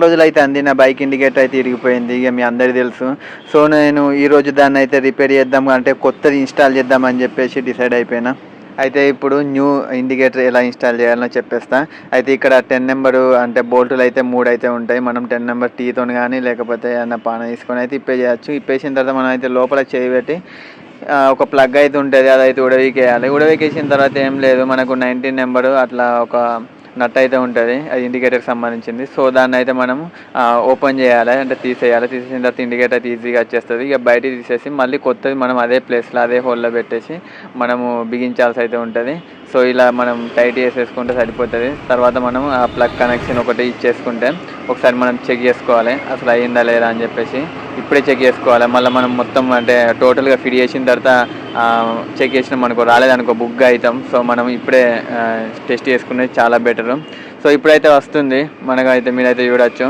రోజులైతే అంది. నా బైక్ ఇండికేటర్ అయితే ఇరిగిపోయింది. ఇగ మీ అందరికి తెలుసు. సో, నేను ఈరోజు దాన్నయితే రిపేర్ చేద్దాం అంటే కొత్తది ఇన్‌స్టాల్ చేద్దామని చెప్పేసి డిసైడ్ అయిపోయినా. అయితే ఇప్పుడు న్యూ ఇండికేటర్ ఎలా ఇన్‌స్టాల్ చేయాలో చెప్పేస్తా. అయితే ఇక్కడ 10 నంబరు అంటే బోల్టులయితే 3 అయితే ఉంటాయి. మనం 10 నంబర్ టీతోని గానీ లేకపోతే ఏదన్నా పాన తీసుకొని అయితే ఇప్పేయచ్చు. ఇప్పేసిన తర్వాత మనం అయితే లోపల చేయి పెట్టి ఒక ప్లగ్ అయితే ఉంటది. అదైతే ఉడదీకేయాలి. ఉడదీకేసిన తర్వాత ఏం లేదు, మనకు 19 నంబరు అట్లా ఒక నట్ అయితే ఉంటది. అది ఇండికేటర్‌కి సంబంధించింది. సో, దాన్నయితే మనం ఓపెన్ చేయాలి. అంటే తీసేయాలి. తీసేసిన తర్వాత ఇండికేటర్ అయితే ఈజీగా వచ్చేస్తది. ఇక బయటికి తీసేసి మళ్ళీ కొత్తది మనం అదే ప్లేస్‌లో అదే హోల్‌లో పెట్టేసి మనము బిగించాల్సి అయితే ఉంటది. సో, ఇలా మనం టైట్ చేసేసుకుంటే సరిపోతది. తర్వాత మనం ఆ ప్లగ్ కనెక్షన్ ఒకటి ఇచ్చేసుకుంటే ఒకసారి మనం చెక్ చేసుకోవాలి అసలు అయిందా లేదా అని చెప్పేసి. ఇప్పుడే చెక్ చేసుకోవాలి. మళ్ళీ మనం మొత్తం అంటే టోటల్‌గా ఫిట్ చేసిన తర్వాత చెక్ చేసినామనుకో రాలేదనుకో బుగ్ అయితాం. సో, మనం ఇప్పుడే టెస్ట్ చేసుకునేది చాలా బెటరు. సో, ఇప్పుడైతే వస్తుంది. మనకైతే మీరైతే చూడొచ్చు.